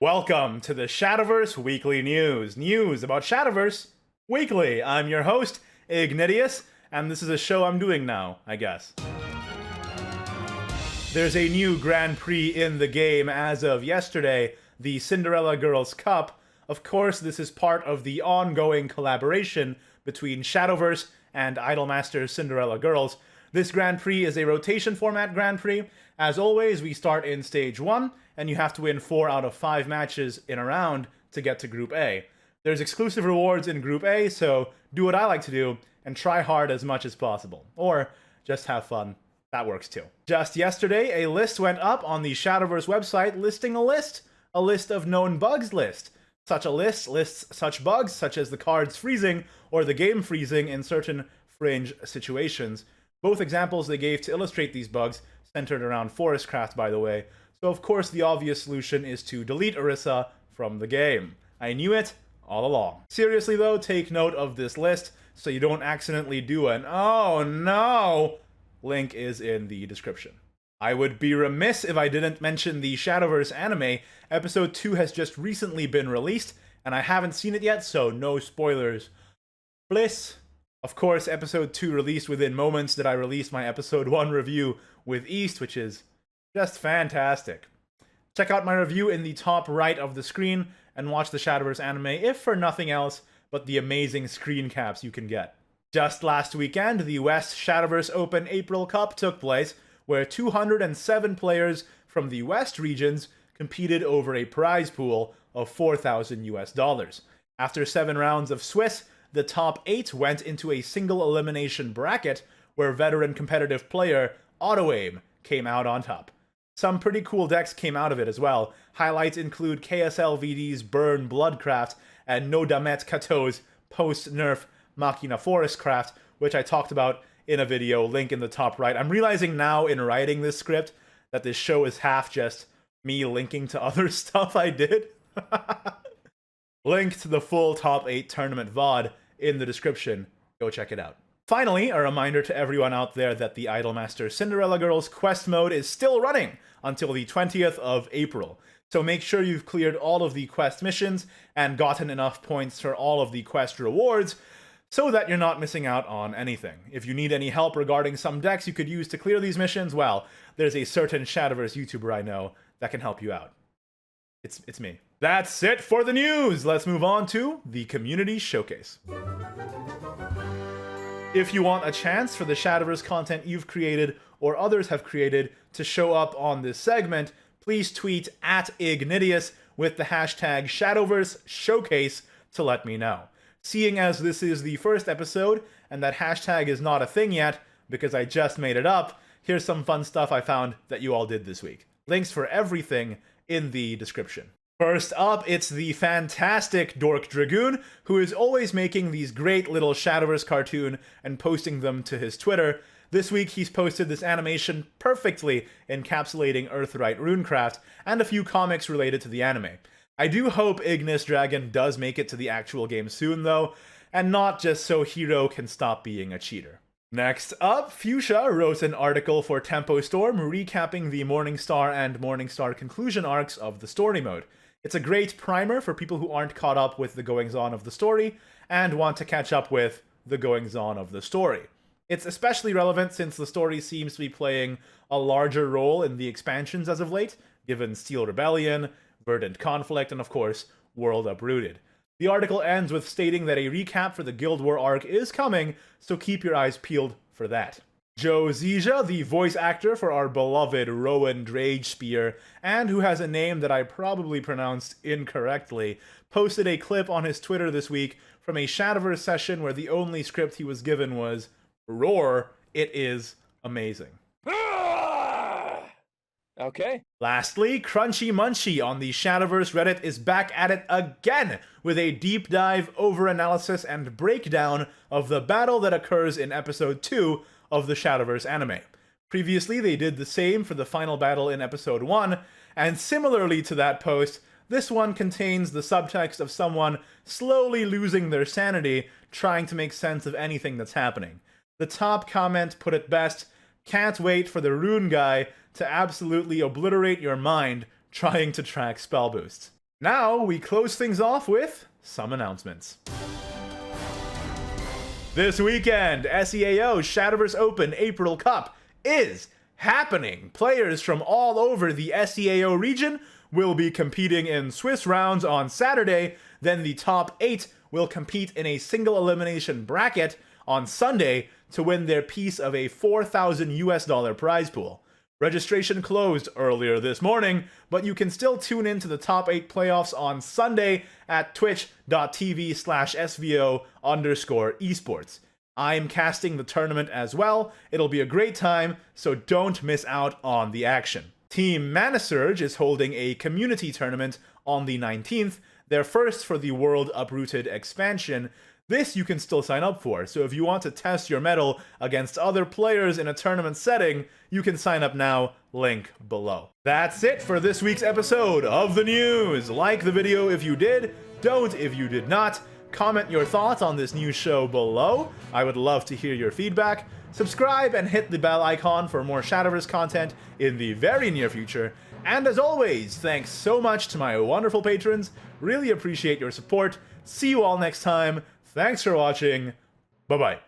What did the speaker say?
Welcome to the Shadowverse Weekly News. News about Shadowverse Weekly. I'm your host, Ignideus, and this is a show I'm doing now, I guess. There's a new Grand Prix in the game as of yesterday, the Cinderella Girls Cup. Of course, this is part of the ongoing collaboration between Shadowverse and Idolmaster Cinderella Girls. This Grand Prix is a rotation format Grand Prix. As always, we start in Stage 1, and you have to win 4 out of 5 matches in a round to get to Group A. There's exclusive rewards in Group A, so do what I like to do and try hard as much as possible. Or just have fun. That works too. Just yesterday, a list went up on the Shadowverse website listing a list of known bugs list. Such a list lists such bugs such as the cards freezing or the game freezing in certain fringe situations. Both examples they gave to illustrate these bugs centered around Forestcraft, by the way. So of course the obvious solution is to delete Orisa from the game. I knew it all along. Seriously though, take note of this list so you don't accidentally do an "oh no" link is in the description. I would be remiss if I didn't mention the Shadowverse Anime. Episode 2 has just recently been released, and I haven't seen it yet, so no spoilers. Bliss. Of course, Episode 2 released within moments that I released my Episode 1 review with East, which is just fantastic. Check out my review in the top right of the screen, and watch the Shadowverse Anime, if for nothing else but the amazing screen caps you can get. Just last weekend, the WEST Shadowverse Open April Cup took place, where 207 players from the West regions competed over a prize pool of $4,000. After 7 rounds of Swiss, the top 8 went into a single elimination bracket where veteran competitive player Autoaim came out on top. Some pretty cool decks came out of it as well. Highlights include KSLVD's Burn Bloodcraft and Nodamet Kato's post-nerf Machina Forestcraft, which I talked about in a video, link in the top right. I'm realizing now in writing this script that this show is half just me linking to other stuff I did. Link to the full top 8 tournament VOD in the description. Go check it out. Finally, a reminder to everyone out there that the Idolmaster Cinderella Girls quest mode is still running until the 20th of April. So make sure you've cleared all of the quest missions and gotten enough points for all of the quest rewards so that you're not missing out on anything. If you need any help regarding some decks you could use to clear these missions, well, there's a certain Shadowverse YouTuber I know that can help you out. It's me. That's it for the news! Let's move on to the Community Showcase. If you want a chance for the Shadowverse content you've created or others have created to show up on this segment, please tweet at Ignideus with the hashtag Shadowverse Showcase to let me know. Seeing as this is the first episode and that hashtag is not a thing yet because I just made it up, here's some fun stuff I found that you all did this week. Links for everything in the description. First up, it's the fantastic Dork Dragoon, who is always making these great little Shadowverse cartoon and posting them to his Twitter. This week he's posted this animation perfectly encapsulating Earthright Runecraft and a few comics related to the anime. I do hope Ignis Dragon does make it to the actual game soon though, and not just so Hero can stop being a cheater. Next up, Fuchsia wrote an article for Tempo Storm recapping the Morningstar and Morningstar conclusion arcs of the story mode. It's a great primer for people who aren't caught up with the goings-on of the story and want to catch up with the goings-on of the story. It's especially relevant since the story seems to be playing a larger role in the expansions as of late, given Steel Rebellion, Verdant Conflict, and of course, World Uprooted. The article ends with stating that a recap for the Guild War arc is coming, so keep your eyes peeled for that. Joe Zija, the voice actor for our beloved Rowan Dragespear, and who has a name that I probably pronounced incorrectly, posted a clip on his Twitter this week from a Shadowverse session where the only script he was given was "Roar, it is amazing." Okay. Lastly, Crunchy Munchy on the Shadowverse Reddit is back at it again with a deep dive, over-analysis, and breakdown of the battle that occurs in Episode 2 of the Shadowverse Anime. Previously, they did the same for the final battle in Episode 1, and similarly to that post, this one contains the subtext of someone slowly losing their sanity, trying to make sense of anything that's happening. The top comment put it best: "Can't wait for the rune guy to absolutely obliterate your mind trying to track spell boosts." Now we close things off with some announcements. This weekend, SEAO Shadowverse Open April Cup is happening. Players from all over the SEAO region will be competing in Swiss rounds on Saturday, then the top 8 will compete in a single elimination bracket on Sunday to win their piece of a $4,000 prize pool. Registration closed earlier this morning, but you can still tune in to the top 8 playoffs on Sunday at twitch.tv/SVO_esports. I'm casting the tournament as well. It'll be a great time, so don't miss out on the action. Team Manasurge is holding a community tournament on the 19th, their first for the World Uprooted expansion. This you can still sign up for, so if you want to test your mettle against other players in a tournament setting, you can sign up now, link below. That's it for this week's episode of the news. Like the video if you did, don't if you did not. Comment your thoughts on this new show below. I would love to hear your feedback. Subscribe and hit the bell icon for more Shadowverse content in the very near future. And as always, thanks so much to my wonderful patrons. Really appreciate your support. See you all next time. Thanks for watching. Bye-bye.